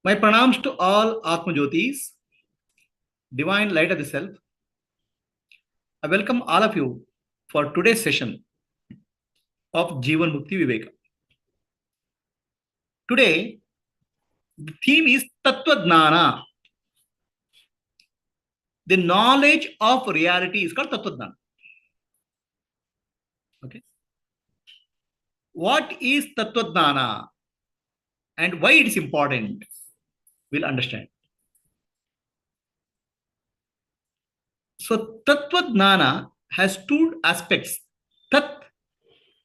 My pranams to all Atma Jyotis, divine light of the self. I welcome all of you for today's session of Jivanmukti Viveka. Today, the theme is Tattva Jnana. The knowledge of reality is called Tattva Jnana. Okay. What is Tattva Jnana and why it is important? We'll understand. So, Tattva Jnana has two aspects, Tat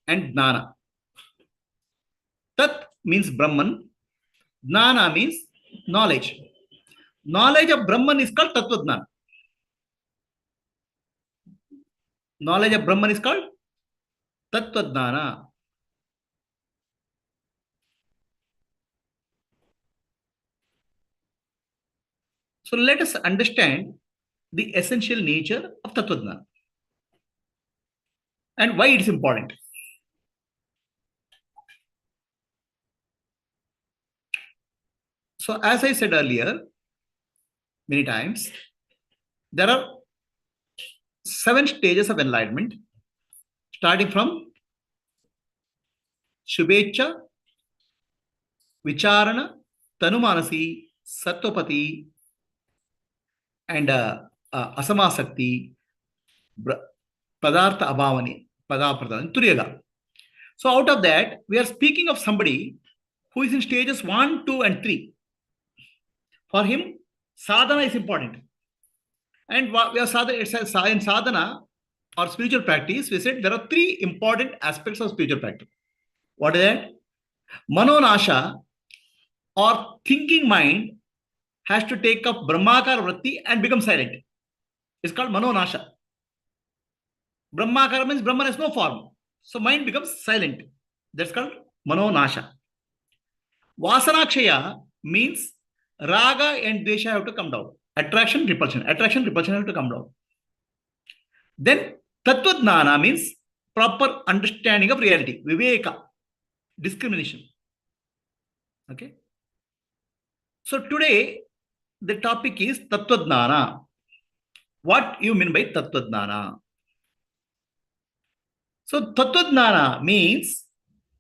and Jnana. Tat means Brahman, Jnana means knowledge. Knowledge of Brahman is called Tattva Jnana. Knowledge of Brahman is called Tattva Jnana. So let us understand the essential nature of Tattva Jnana and why it is important. So as I said earlier, many times, there are 7 stages of enlightenment, starting from Shubhecha, Vicharana, Tanumanasi, Sattopati, and Asamasakti, Padartha Abhavani, Padapradan, Turiyaga. So out of that, we are speaking of somebody who is in stages 1, 2, and 3. For him, sadhana is important. And we are in sadhana or spiritual practice, we said there are 3 important aspects of spiritual practice. What is that? Manonasha or thinking mind has to take up Brahmakara Vritti and become silent. It's called Manonasha. Brahmakara means Brahman has no form. So mind becomes silent. That's called Manonasha. Vasanakshaya means Raga and Dvesha have to come down. Attraction, repulsion. Attraction, repulsion have to come down. Then Tattva Jnana means proper understanding of reality. Viveka, discrimination. Okay. So today, the topic is Tattva Jnana. What you mean by Tattva Jnana? So Tattva Jnana means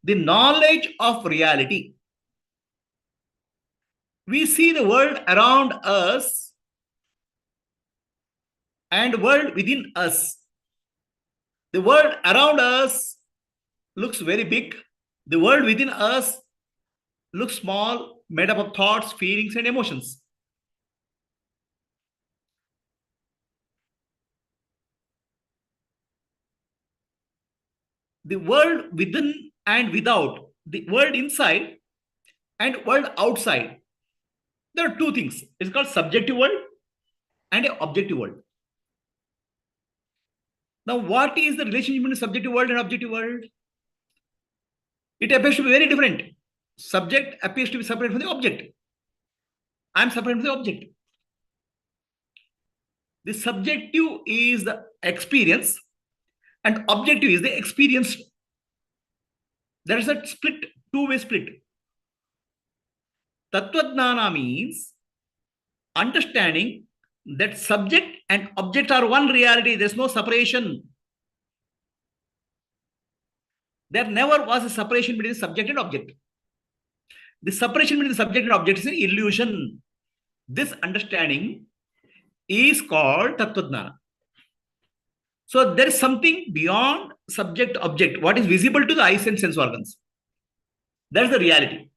the knowledge of reality. We see the world around us and world within us. The world around us looks very big. The world within us looks small, made up of thoughts, feelings, and emotions. The world within and without, the world inside and world outside. There are 2 things. It's called subjective world and an objective world. Now, what is the relationship between subjective world and objective world? It appears to be very different. Subject appears to be separate from the object. I am separate from the object. The subjective is the experience and objective is the experience. There is a split, 2-way split. Tattva Jnana means understanding that subject and object are one reality. There's no separation. There never was a separation between subject and object. The separation between the subject and object is an illusion. This understanding is called Tattva Jnana. So there is something beyond subject object, what is visible to the eyes and sense organs. That's the reality.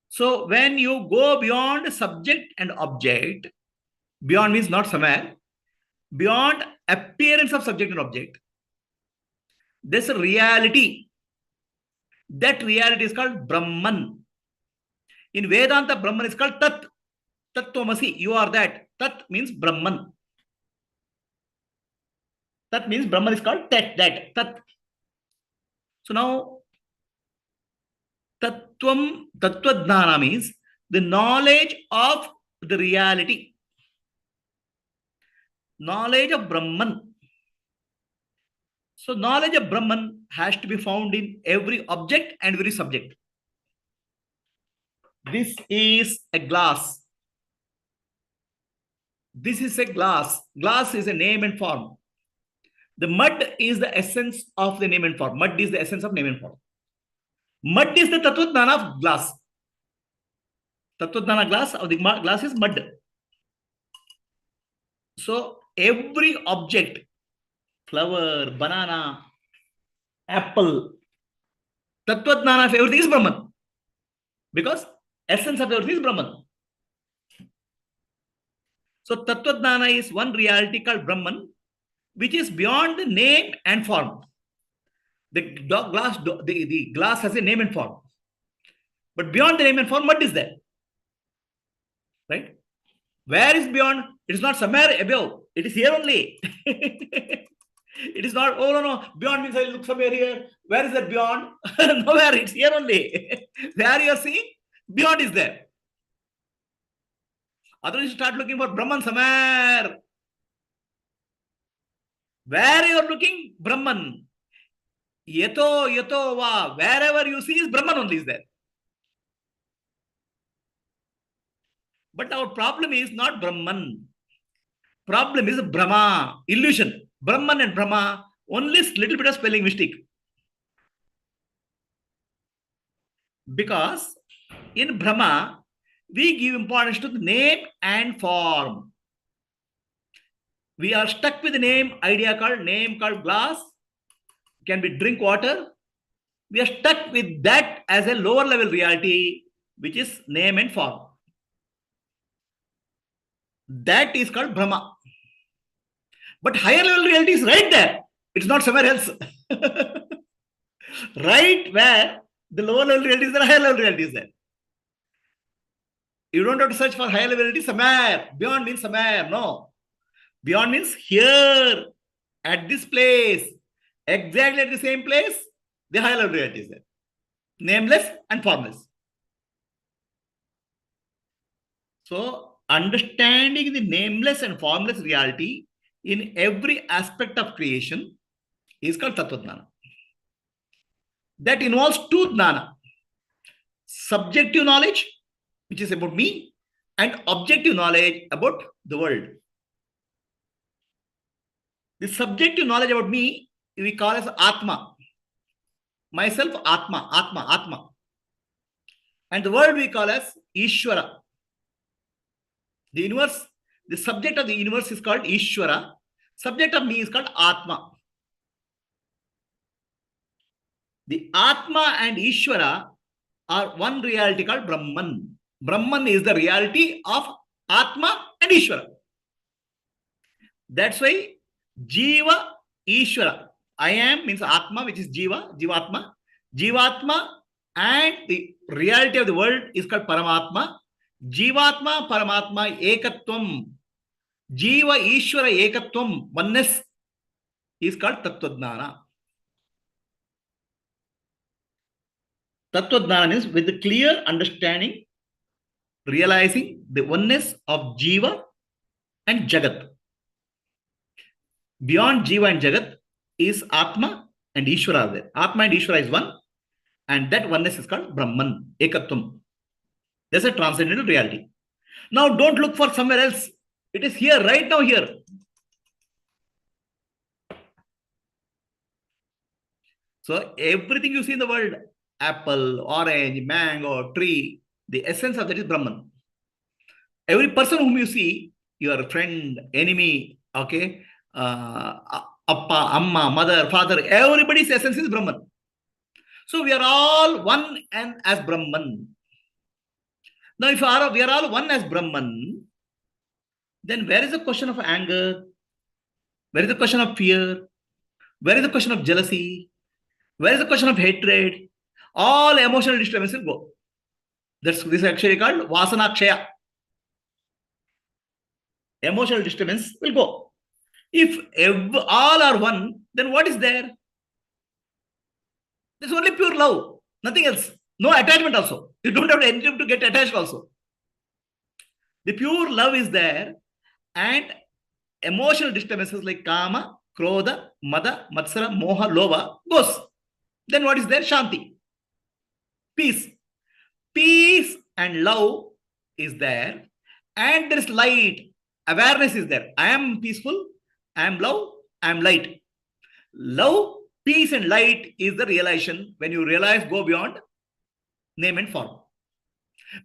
So when you go beyond subject and object, beyond means not somewhere, beyond appearance of subject and object, there's a reality. That reality is called Brahman. In Vedanta, Brahman is called Tat. Tattvamasi, you are that. Tat means Brahman. That means Brahman is called Tat. Tat. So now, Tattva Jnana means the knowledge of the reality. Knowledge of Brahman. So knowledge of Brahman has to be found in every object and every subject. This is a glass. This is a glass. Glass is a name and form. The mud is the essence of the name and form. Mud is the essence of name and form. Mud is the Tattvajnana of glass. Tattvajnana glass of the glass is mud. So every object, flower, banana, apple, Tattvajnana of everything is Brahman. Because essence of everything is Brahman. So Tattvajnana is one reality called Brahman, which is beyond the name and form. The glass has a name and form. But beyond the name and form, what is that? Right? Where is beyond? It is not somewhere above. It is here only. It is not, oh no. Beyond means I look somewhere here. Where is that beyond? Nowhere, it's here only. Where you are seeing, beyond is there. Otherwise, you start looking for Brahman somewhere. Where you are looking, Brahman. Yato va. Wherever you see is Brahman only is there. But our problem is not Brahman. Problem is Brahma, illusion. Brahman and Brahma, only little bit of spelling mistake. Because in Brahma, we give importance to the name and form. We are stuck with the name called glass. Can be drink water. We are stuck with that as a lower level reality, which is name and form. That is called Brahma. But higher level reality is right there. It's not somewhere else. Right where the lower level reality is there, higher level reality is there. You don't have to search for higher level reality somewhere. Beyond means somewhere. No. Beyond means here, at this place, exactly at the same place, the higher level reality is there. Nameless and formless. So, understanding the nameless and formless reality in every aspect of creation is called Tattvajnana. That involves two jnana. Subjective knowledge, which is about me, and objective knowledge about the world. The subjective knowledge about me, we call as Atma. Myself, Atma. And the world we call as Ishvara. The universe, the subject of the universe is called Ishvara. Subject of me is called Atma. The Atma and Ishvara are one reality called Brahman. Brahman is the reality of Atma and Ishvara. That's why Jiva, Ishvara. I am means Atma, which is Jivatma. Jivatma and the reality of the world is called Paramatma. Jivatma, Paramatma, Ekatvam. Jiva, Ishvara, Ekatvam, oneness is called Tattvajnana. Tattvajnana means with the clear understanding, realizing the oneness of Jiva and Jagat. Beyond Jiva and Jagat is Atma and Ishvara there. Atma and Ishvara is one, and that oneness is called Brahman, Ekatvam. That's a transcendental reality. Now don't look for somewhere else. It is here, right now here. So everything you see in the world, apple, orange, mango, tree, the essence of that is Brahman. Every person whom you see, your friend, enemy, okay, Appa, Amma, mother, father, everybody's essence is Brahman. So we are all one and as Brahman. Now, if we are all one as Brahman, then where is the question of anger? Where is the question of fear? Where is the question of jealousy? Where is the question of hatred? All emotional disturbance will go. This is actually called Vasana Kshaya. Emotional disturbance will go. If all are one, then what is there? There's only pure love, nothing else. No attachment also. You don't have anything to get attached also. The pure love is there, and emotional disturbances like Kama, Krodha, Mada, Matsara, Moha, Lova goes. Then what is there? Shanti. Peace. Peace and love is there, and there is light, awareness is there. I am peaceful, I am love, I am light. Love, peace, and light is the realization. When you realize, go beyond name and form.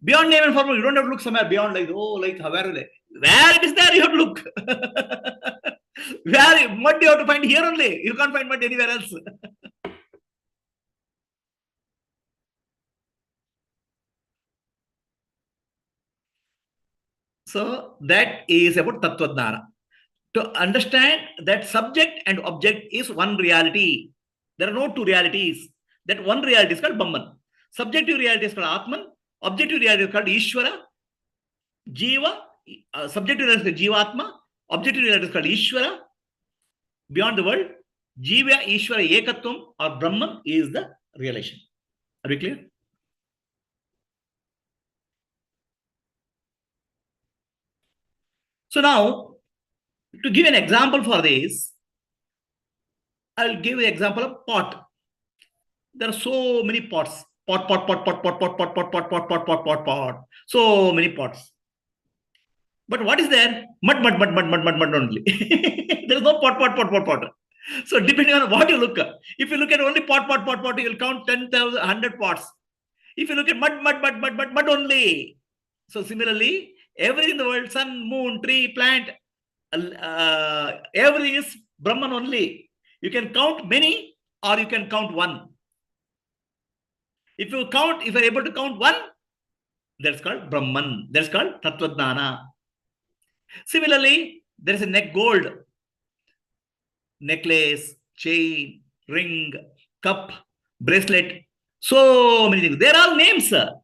Beyond name and form, you don't have to look somewhere beyond, like, oh, like, where it is there, you have to look. Where mud you have to find here only. You can't find mud anywhere else. So that is about Tattvajnana. To understand that subject and object is one reality. There are no two realities. That one reality is called Brahman. Subjective reality is called Atman. Objective reality is called Ishvara. Jiva. Subjective reality is called Jivatma. Objective reality is called Ishvara. Beyond the world, Jiva, Ishvara, Ekatvam or Brahman is the realization. Are we clear? So now, to give an example for this, I'll give an example of pot. There are so many pots. Pot. So many pots. But what is there? Mud only. There is no pot. So depending on what you look at, if you look at only pot, you will count 10,000, 100 pots. If you look at mud only. So similarly, everything in the world, sun, moon, tree, plant, everything is Brahman only. You can count many or you can count one. If you are able to count one, that's called Brahman. That's called Tattvajnana. Similarly, there is a neck gold, necklace, chain, ring, cup, bracelet, so many things. They're all names, sir.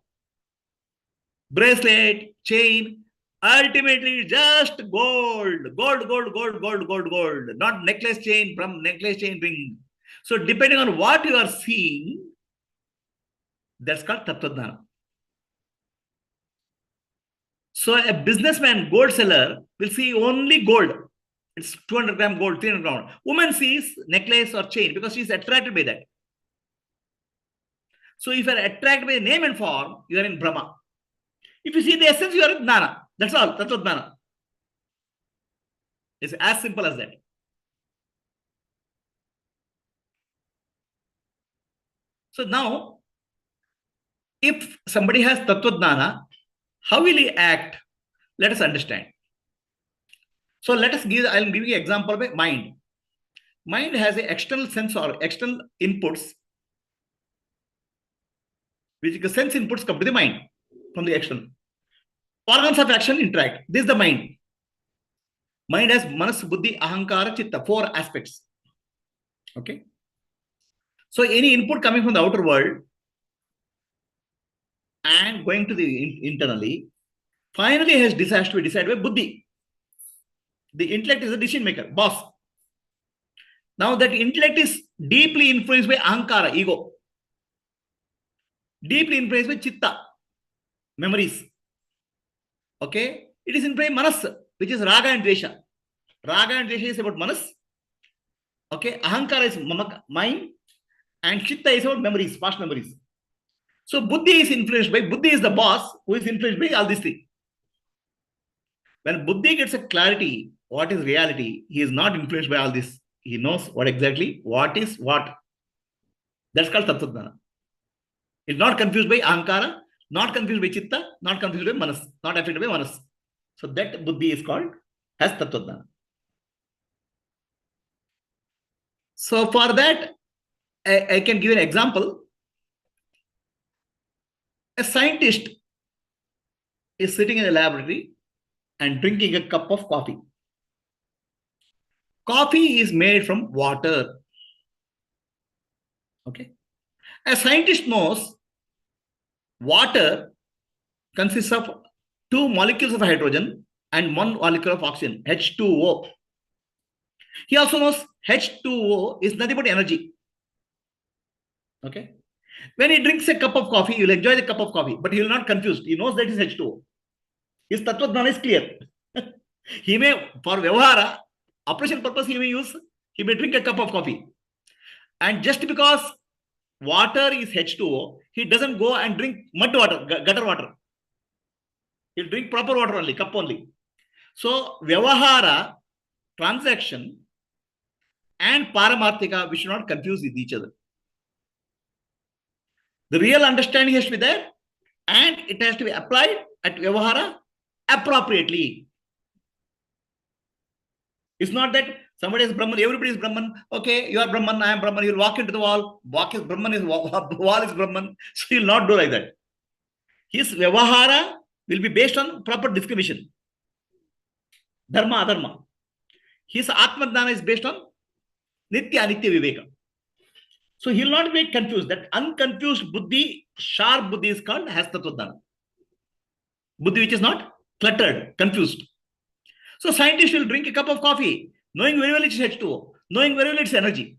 Bracelet, chain, ultimately just gold. Not necklace, chain, ring. So depending on what you are seeing, that's called Tattvajnana. So a businessman, gold seller, will see only gold. It's 200 gram gold, 300 gram. Woman sees necklace or chain because she's attracted by that. So if you are attracted by the name and form, you are in Brahma. If you see the essence, you are in Jnana. That's all. That's what Jnana. It's as simple as that. So now, if somebody has Tattvajnana, how will he act? Let us understand. So let us give, I'll give you an example of a mind. Mind has an external sense or external inputs, which the sense inputs come to the mind from the external. Organs of action interact. This is the mind. Mind has manas, buddhi, ahankara, chitta, 4 aspects. Okay. So any input coming from the outer world and going to the internally, finally has to be decided by buddhi. The intellect is a decision maker, boss. Now that intellect is deeply influenced by ahankara, ego. Deeply influenced by chitta, memories. Okay. It is influenced by manas, which is raga and dvesha. Raga and dvesha is about manas. Okay. Ahankara is mind. And chitta is about memories, past memories. So buddhi is influenced by, buddhi is the boss who is influenced by all these things. When buddhi gets a clarity, what is reality, he is not influenced by all this. He knows what is what. That's called Tattvajnana. He is not confused by ahankara, not confused by chitta, not confused by manas, not affected by manas. So that buddhi is called as Tattvajnana. So for that, I can give an example. A scientist is sitting in a laboratory and drinking a cup of coffee. Coffee is made from water. Okay. A scientist knows water consists of 2 molecules of hydrogen and 1 molecule of oxygen, H2O. He also knows H2O is nothing but energy. Okay. When he drinks a cup of coffee, he will enjoy the cup of coffee, but he will not confuse. He knows that is H2O. His Tattvajnana is clear. He may, for Vyavahara, operation purpose, he may drink a cup of coffee. And just because water is H2O, he doesn't go and drink mud water, gutter water. He'll drink proper water only, cup only. So, Vyavahara, transaction, and Paramarthika, we should not confuse with each other. The real understanding has to be there, and it has to be applied at Vyavahara appropriately. It's not that somebody is Brahman, everybody is Brahman. Okay, you are Brahman, I am Brahman. You'll walk into the wall. Walk is Brahman, wall is Brahman. So he'll not do like that. His Vyavahara will be based on proper discrimination. Dharma, adharma. His Atma Dhyana is based on Nitya, Anitya, Viveka. So he'll not be confused. That unconfused buddhi, sharp buddhi is called has tattva dhyana. Buddhi which is not cluttered, confused. So scientists will drink a cup of coffee, knowing very well it's H2O, knowing very well it's energy.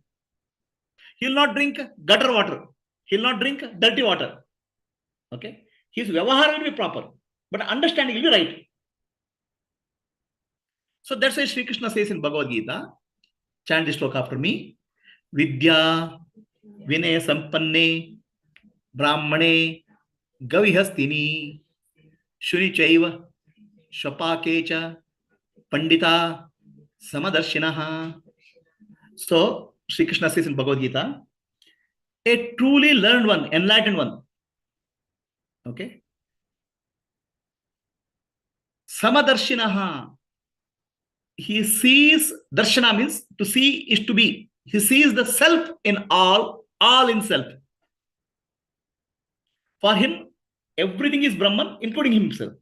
He'll not drink gutter water. He'll not drink dirty water. Okay? His vyavahara will be proper, but understanding will be right. So that's why Sri Krishna says in Bhagavad Gita, chant this sloka after me, Vidya Vinaya Sampanne Brahmane Gavihastini Shunichaiva Shapakecha Pandita Samadarshinaha. So, Sri Krishna says in Bhagavad Gita, a truly learned one, enlightened one. Okay? Samadarshinaha. He sees, darshana means to see is to be. He sees the self in all in self. For him, everything is Brahman, including himself.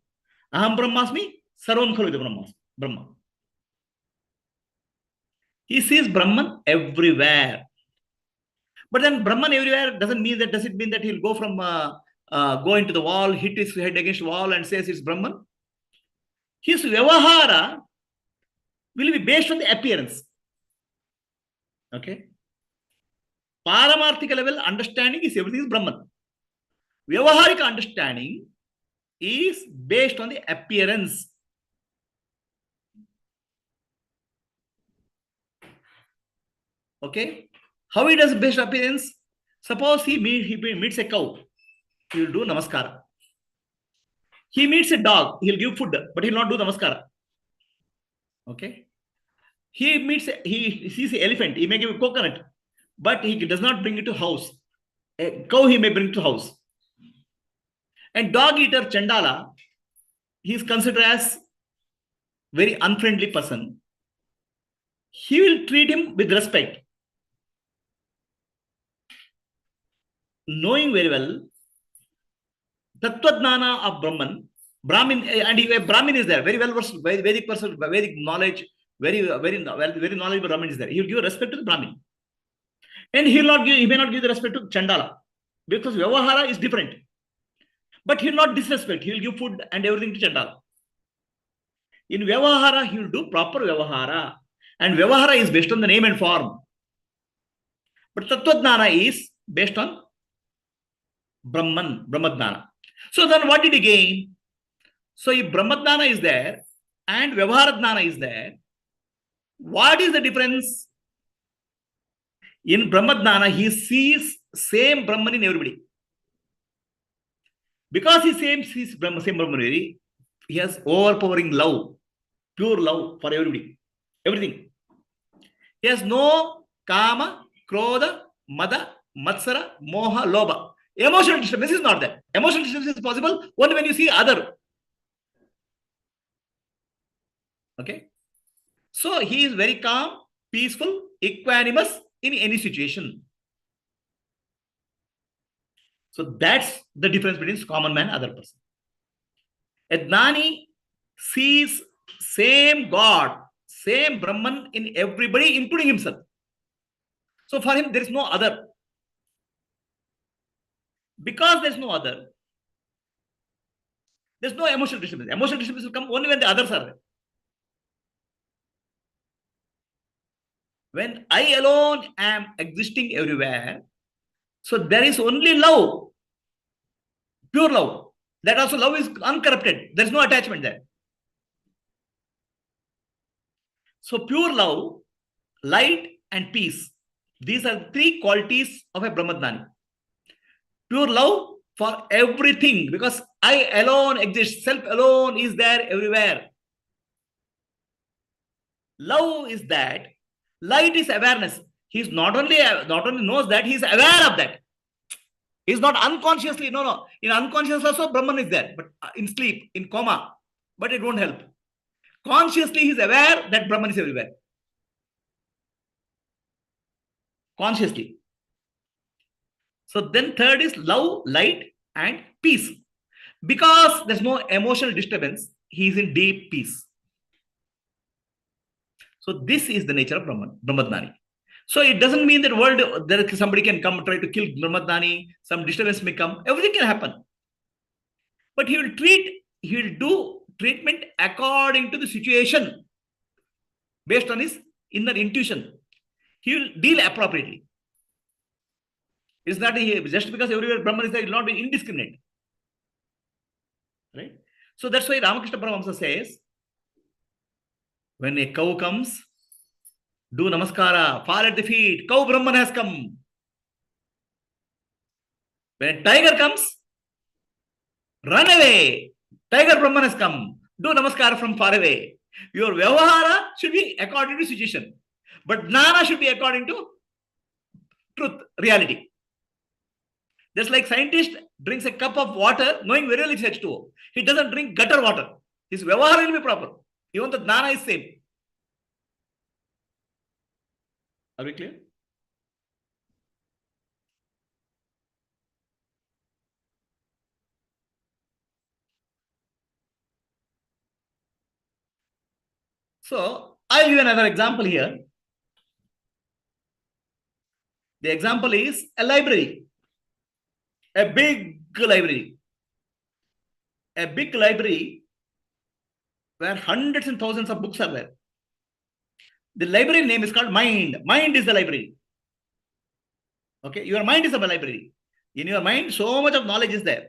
Aham Brahmasmi, Sarvam Khalu Brahmas. Brahma. He sees Brahman everywhere. But then Brahman everywhere does it mean that he'll go from go into the wall, hit his head against the wall and says it's Brahman? His vyavahara will be based on the appearance. Okay? Paramarthika level understanding is everything is Brahman. Vyavaharika understanding is based on the appearance. Okay? How he does based appearance? Suppose he meets a cow, he will do namaskara. He meets a dog, he'll give food, but he'll not do namaskara. Okay? He sees an elephant, he may give a coconut, but he does not bring it to house. A cow he may bring to house. And dog eater Chandala, he is considered as very unfriendly person. He will treat him with respect. Knowing very well, Tattva-jnana of Brahmin, and a Brahmin is there, very well versed, Vedic person, Vedic knowledge, very knowledgeable Brahmin is there. He will give respect to the Brahmin. And he may not give the respect to Chandala, because Vyavahara is different. But he will not disrespect, he will give food and everything to Chandala. In Vyavahara, he will do proper Vyavahara. And Vyavahara is based on the name and form. But Tattva-jnana is based on Brahma-jnana. So then what did he gain? So if Brahma-jnana is there and Vyavahara-jnana is there, what is the difference? In Brahma-jnana, he sees same Brahman in everybody. Because he sees same Brahman, he has overpowering love, pure love for everybody, everything. He has no kama, krodha, mada, matsara, moha, lobha. Emotional disturbance is not there. Emotional disturbance is possible only when you see other. Okay? So he is very calm, peaceful, equanimous in any situation. So that's the difference between common man and other person. A Jnani sees same God, same Brahman in everybody, including himself. So for him, there is no other. Because there is no other, there is no emotional disturbance. Emotional disturbance will come only when the others are there. When I alone am existing everywhere, so there is only love, pure love. That also love is uncorrupted. There is no attachment there. So pure love, light and peace. These are three qualities of a Brahma-jnani. Pure love for everything, because I alone exist. Self alone is there everywhere. Love is that. Light is awareness. He's not only knows that, he's aware of that. He's not unconsciously, no. In unconscious also, Brahman is there, but in sleep, in coma, but it won't help. Consciously, he's aware that Brahman is everywhere. Consciously. So then third is love, light, and peace. Because there's no emotional disturbance, he is in deep peace. So this is the nature of Brahmadnani. So it doesn't mean that world there somebody can come try to kill Brahmadnani, some disturbance may come, everything can happen. But he will do treatment according to the situation, based on his inner intuition. He will deal appropriately. It's not just because everywhere Brahman is there, it will not be indiscriminate. Right? So that's why Ramakrishna Paramahamsa says, when a cow comes, do namaskara, fall at the feet, cow Brahman has come. When a tiger comes, run away, tiger Brahman has come, do namaskara from far away. Your vyavahara should be according to situation, but jnana should be according to truth, reality. Just like scientist drinks a cup of water knowing very well it's H2O. He doesn't drink gutter water. His vyavahara will be proper. Even the jnana is same. Are we clear? So I'll give another example here. The example is a library. A big library. A big library where hundreds and thousands of books are there. The library name is called mind. Mind is the library. Okay, your mind is a library. In your mind, so much of knowledge is there.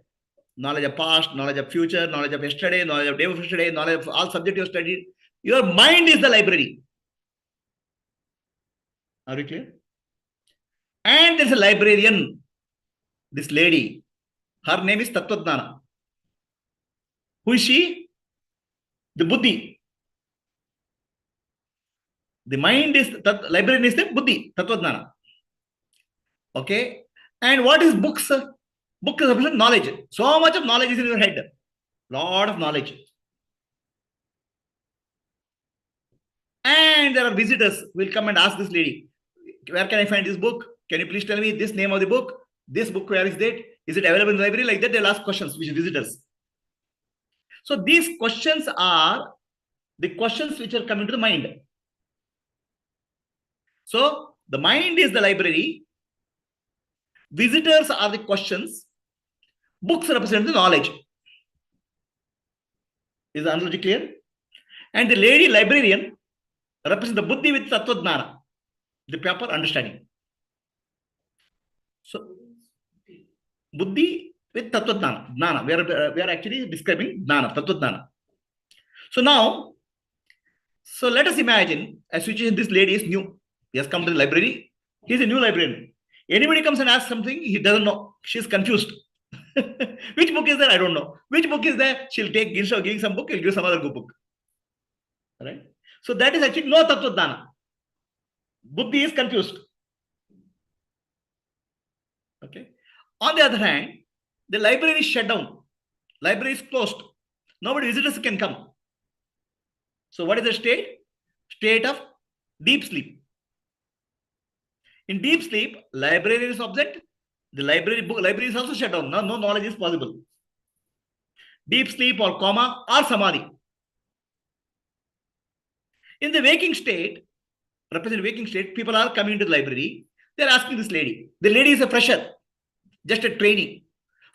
Knowledge of past, knowledge of future, knowledge of yesterday, knowledge of day of yesterday, knowledge of all subjects you have studied. Your mind is the library. Are we clear? And there's a librarian, this lady. Her name is Tattvajnana. Who is she? The Buddhi. The mind is, librarian is the Buddhi, Tattvajnana. Okay. And what is books? Book is represent knowledge. So much of knowledge is in your head. Lot of knowledge. And there are visitors who will come and ask this lady, where can I find this book? Can you please tell me this name of the book? This book, where is that? Is it available in the library? Like that, they'll ask questions, which is visitors. So these questions are the questions which are coming to the mind. So the mind is the library. Visitors are the questions. Books represent the knowledge. Is the analogy clear? And the lady librarian represents the Buddhi with Tattvajnana, the proper understanding. So, Buddhi with Tattvajnana, Jnana. We are actually describing Jnana, Tattvajnana. So now, let us imagine a situation. This lady is new. He has come to the library. He is a new librarian. Anybody comes and asks something, he doesn't know. She's confused. Which book is there? I don't know. Which book is there? She'll take, instead of giving some book, he'll give some other good book. Right? So that is actually no Tattvajnana. Buddhi is confused. Okay. On the other hand, the library is shut down. Library is closed. Nobody visitors can come. So what is the state? State of deep sleep. In deep sleep, library is absent. The library is also shut down. No knowledge is possible. Deep sleep or coma or samadhi. In the waking state, represent waking state, people are coming into the library. They are asking this lady. The lady is a fresher, just a trainee.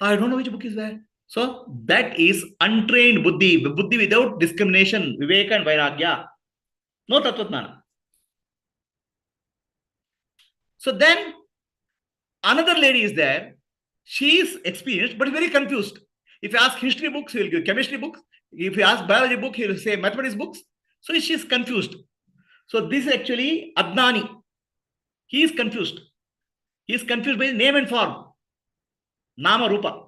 I don't know which book is there. So that is untrained buddhi, buddhi without discrimination, viveka and vairagya. No Tattvajnana. So then another lady is there. She is experienced but very confused. If you ask history books, he will give chemistry books. If you ask biology book, he will say mathematics books. So she is confused. So this is actually Adnani. He is confused. He is confused by name and form. Nama Rupa.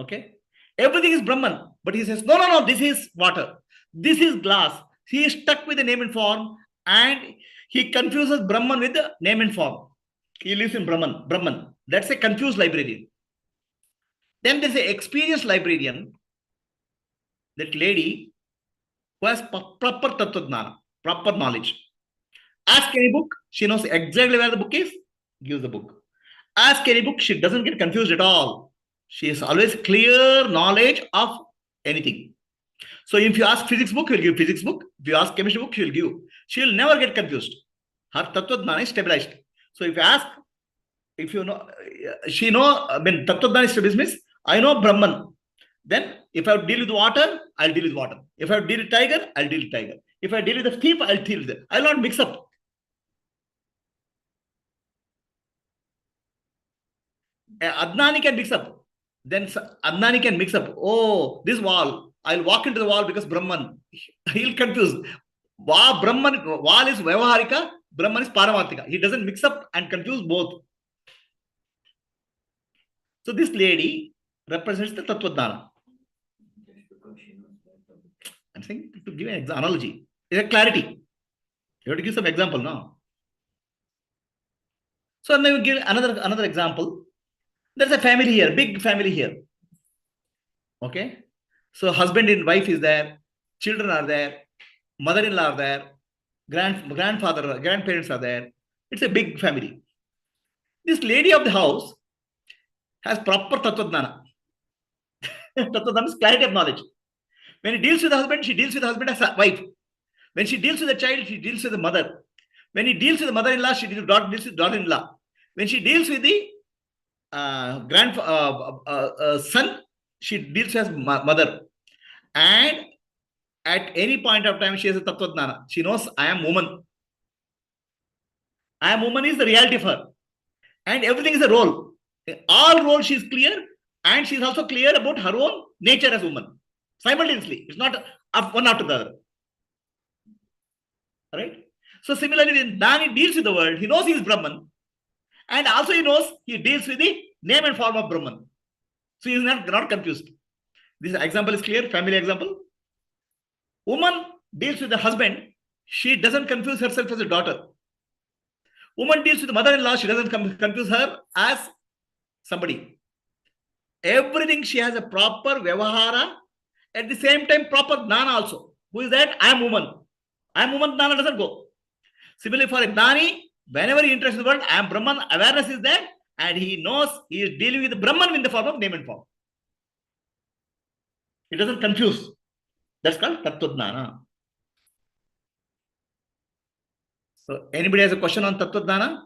Okay. Everything is Brahman. But he says, no, no, no, this is water. This is glass. He is stuck with the name and form, and he confuses Brahman with the name and form. He lives in Brahman. Brahman. That's a confused librarian. Then there's an experienced librarian, that lady who has proper tattva, proper knowledge. Ask any book, she knows exactly where the book is, gives the book. Ask any book, she doesn't get confused at all. She has always clear knowledge of anything. So if you ask physics book, she'll give physics book. If you ask chemistry book, she'll give. She'll never get confused. Her tattva is stabilized. So if you ask, if you know, she know, I mean, tattva is stabilized, I know Brahman. Then if I deal with water, I'll deal with water. If I deal with tiger, I'll deal with tiger. If I deal with the thief, I'll deal with it. I'll not mix up. Adnani can mix up. Then Adnani can mix up. Oh, this wall. I'll walk into the wall because Brahman. He'll confuse. Brahman, wall is Vyavaharika, Brahman is Paramarthika. He doesn't mix up and confuse both. So this lady represents the Tattvadana. I'm saying to give an analogy. It's a clarity. You have to give some example now. So now we give another example. There's a family here, big family here. Okay. So husband and wife is there, children are there, mother-in-law are there, grandfather, grandparents are there. It's a big family. This lady of the house has proper Tattvadana. Tattvadana is clarity of knowledge. When he deals with the husband, she deals with the husband as a wife. When she deals with the child, she deals with the mother. When he deals with the mother-in-law, she deals with daughter-in-law. When she deals with the son, she deals as mother. And at any point of time, she has a Tattvadana. She knows, I am woman. I am woman is the reality of her. And everything is a role. All roles she is clear, and she is also clear about her own nature as woman. Simultaneously. It's not one after the other. Right? So similarly, when Dani deals with the world, he knows he is Brahman. And also he knows he deals with the name and form of Brahman. So he is not confused. This example is clear, family example. Woman deals with the husband. She doesn't confuse herself as a daughter. Woman deals with the mother-in-law. She doesn't confuse her as somebody. Everything she has a proper vyavahara. At the same time, proper Gnana also. Who is that? I am woman. I am woman, Gnana doesn't go. Similarly, for a Gnani, whenever he enters the world, I am Brahman, awareness is there, and he knows he is dealing with the Brahman in the form of name and form. It doesn't confuse. That's called Tattvadana. So, anybody has a question on Tattvadana?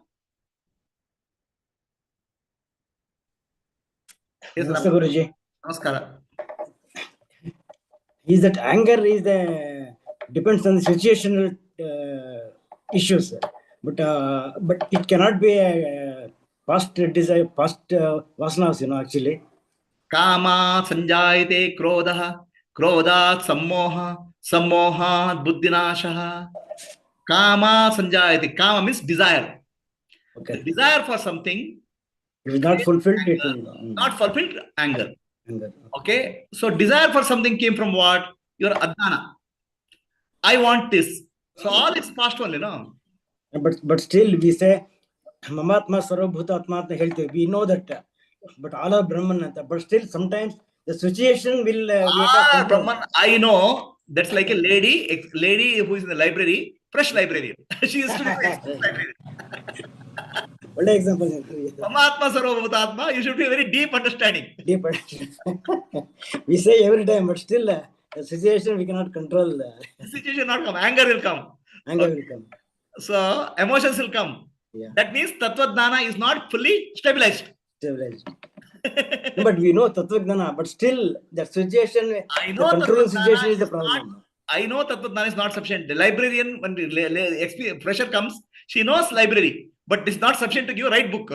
Yes, Namaste, Guruji. Namaskara. Is that anger is the depends on the situational issues, but it cannot be a past desire, past vasanas, actually. Kama sanjayate krodha, krodhat sammoha, sammohat buddhinashaha. Kama sanjayate. Kama means desire. Okay. The desire for something. It is not fulfilled. Anger. It will, not fulfilled, anger. Anger. Okay. So desire for something came from what? Your adhana. I want this. So all is past only, no? But still we say Mamatma Sarvabhuta Atma healthy. We know that, but all are Brahman. But still sometimes the situation will Brahman, I know. That's like a lady who is in the library, fresh librarian. She is to be librarian. What example? Mamatma Sarvabhuta, you should be very deep understanding. Deep understanding. We say every time, but still the situation we cannot control. The situation will not come. Anger will come. Anger will come. So emotions will come. Yeah. That means Tattvadana is not fully stabilized. Stabilized. No, but we know Tattvadana, but still the situation, I know the controlling situation is the problem. I know Tattvadana is not sufficient. The librarian, when the pressure comes, she knows library, but it's not sufficient to give a right book.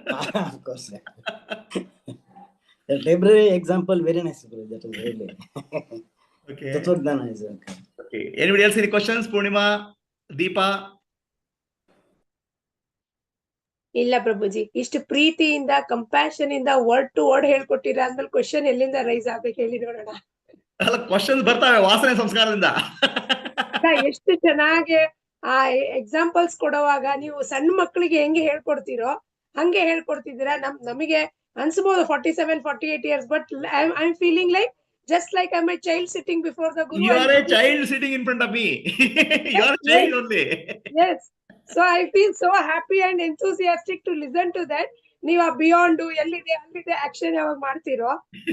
Of course. The library example, very nice. That is really. Okay. Tattvadana is okay. Okay. Anybody else any questions? Purnima, Deepa? ಇಲ್ಲ ಪ್ರಭುಜಿ, ಇಷ್ಟು ಪ್ರೀತಿಯಿಂದ compassion ಇಂದ word to word ಹೇಳ್ಕೊಟ್ಟಿರ ಅಂದ್ಮೇಲೆ question ಎಲ್ಲಿಂದ rice ಆಗ್ಬೇಕು ಹೇಳಿ ನೋಡೋಣ. ಅಲ್ಲ, ಕ್ವಶನ್ಸ್ ಬರ್ತಾವೆ ವಾಸನೆ ಸಂಸ್ಕಾರದಿಂದ. ಎಷ್ಟು ಚೆನ್ನಾಗಿ ಆ ಎಕ್ಸಾಂಪಲ್ಸ್ ಕೊಡುವಾಗ ನೀವು ಸಣ್ಣ ಮಕ್ಕಳಿಗೆ ಹೆಂಗೆ ಹೇಳ್ಕೊಡ್ತೀರೋ ಹಂಗೆ ಹೇಳ್ಕೊಡ್ತಿದ್ದೀರಾ. ನಮಗೆ ಅನ್ಸ್ಬೋದು 47-48 years, but I am feeling like just like I'm a child sitting before the Guru. You are a child sitting in front of me. You are a child only. Yes. So I feel so happy and enthusiastic to listen to that. ನೀವು ಆ beyond ಎಲ್ಲಿದೆ ಅಲ್ಲಿದೆ action ಯಾವಾಗ ಮಾಡ್ತೀರೋ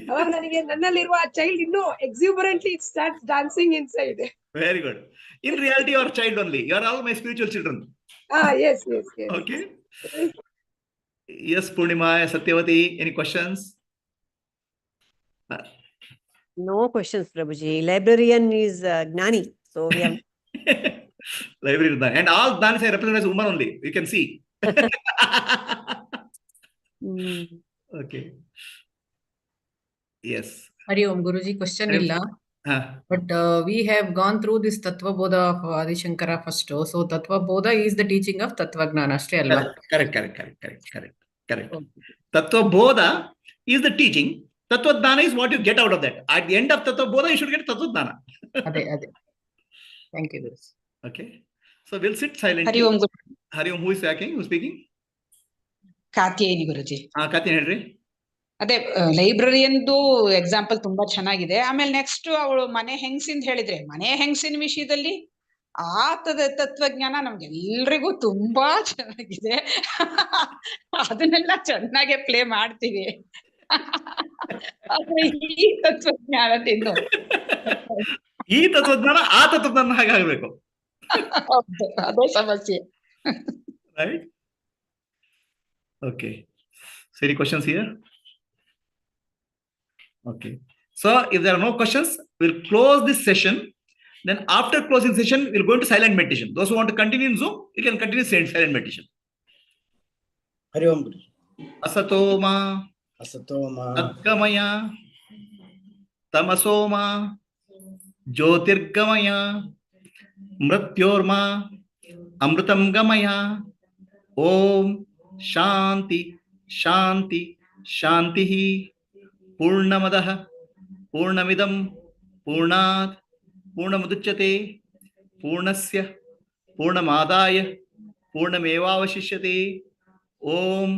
ಅವಾಗ ನನಗೆ ನನ್ನಲ್ಲಿರುವ ಆ ಚೈಲ್ಡ್ ಇನ್ನೂ exuberantly it starts dancing inside. Very good. In reality, you are a child only. You are all my spiritual children. Yes. Okay. Yes, Purnima, Satyavati, any questions? No questions, Prabhuji. Librarian is Gnani. So we have... Library. And all Gnanis are represented as women only. You can see. Okay. Yes. Hari Om Guruji, question illa. But we have gone through this Tattva Bodha of Adi Shankara first. So Tattva Bodha is the teaching of Tattva Gnana. Correct. Tattva Bodha is the teaching. Tattva Gnana is what you get out of that. At the end of Tattva Bodha, you should get Tattva Gnana. Ade. Thank you, Guru. Okay. So we'll sit silently. Hari Om Guruji. Hari Om, who is speaking? Who's speaking? Katyayini Guruji. Katyayini ಹೇಳ್ರಿ. ಅದೇ ಲೈಬ್ರರಿಯನ್ದು example ತುಂಬಾ ಚೆನ್ನಾಗಿದೆ. ಆಮೇಲೆ next ಅವಳು ಮನೆ ಹೆಂಗಸಿಂದ ಹೇಳಿದ್ರೆ, ಮನೆ ಹೆಂಗಸಿನ ವಿಷಯದಲ್ಲಿ ಆತದ ತತ್ವಜ್ಞಾನ ನಮ್ಗೆಲ್ರಿಗೂ ತುಂಬಾ ಚೆನ್ನಾಗಿದೆ. ಅದನ್ನೆಲ್ಲ ಚೆನ್ನಾಗೆ ಪ್ಲೇ ಮಾಡ್ತೀವಿ. ಈ ತತ್ವಜ್ಞಾನ ತಿನ್ನು ಈ ತತ್ವಜ್ಞಾನ ಆ ತತ್ವಜ್ಞಾನ ಹಾಗೆ ಆಗ್ಬೇಕು. ಅದೇ ಸಮಸ್ಯೆ. Right? Okay. So any questions here? Okay. So if there are no questions, we'll close this session. Then after closing session, we'll go into silent meditation. Those who want to continue in Zoom, you can continue silent meditation. Hari Om Guru. Asatoma Satgamaya Tamasoma Jyotirgamaya Mrityorma Amritam Gamaya. Om Shanti Purnamadaha Purnamidam Purnat Purnamuduchyate Purnasya Purnamadaya Purnamevavashishyate. Om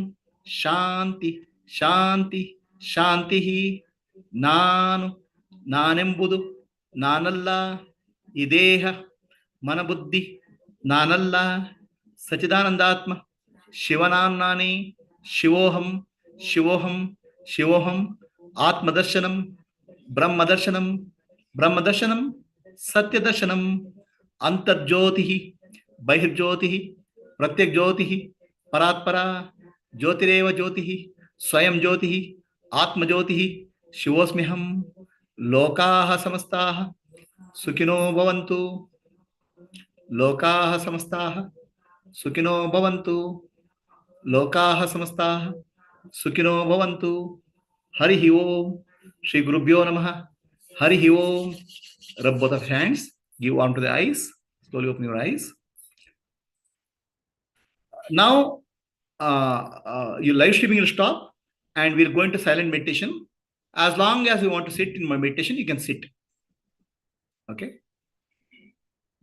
Shanti ನಾನೆಂಬುದು ನಾನಲ್ಲ, ಈ ದೇಹ ಮನಬುದ್ಧಿ ನಾನಲ್ಲ, ಸಚಿದಾನಂದಾತ್ಮ ಶಿವನಾನ್ನಾನೇ, ಶಿವೋಹಂ ಆತ್ಮದರ್ಶನಂ ಬ್ರಹ್ಮದರ್ಶನಂ ಸತ್ಯದರ್ಶನಂ ಅಂತರ್ಜ್ಯೋತಿ ಬಹಿರ್ಜ್ಯೋತಿ ಪ್ರತ್ಯಗ್ಜ್ಯೋತಿ ಪರಾತ್ಪರ ಜ್ಯೋತಿರೇವ ಜ್ಯೋತಿ ಸ್ವಯಂ ಜ್ಯೋತಿ ಆತ್ಮಜ್ಯೋತಿ ಶಿವೋಸ್ಮ್ಯಹಂ. ಲೋಕಾಃ ಸಮಸ್ತಾಃ ಸುಖಿನೋ ಭವಂತು. ಲೋಕಾಃ ಸಮಸ್ತಾಃ ಸುಖಿನೋ ಭವಂತು. ಲೋಕಾಃ ಸಮಸ್ತಾಃ ಸುಖಿನೋ ಭವಂತು. ಹರಿ ಓಂ. ಶ್ರೀ ಗುರುಭ್ಯೋ ನಮಃ. ಹರಿ ಓಂ. Rub both of hands. Give warm to the eyes. Slowly open your eyes. Now, your live streaming will stop and we'll go into silent meditation. As long as you want to sit in my meditation, you can sit. Okay?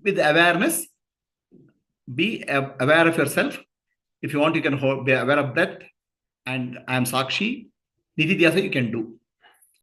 With awareness, be aware of yourself. If you want, you can be aware of breath. And I am Sakshi. Nididhyasa you can do.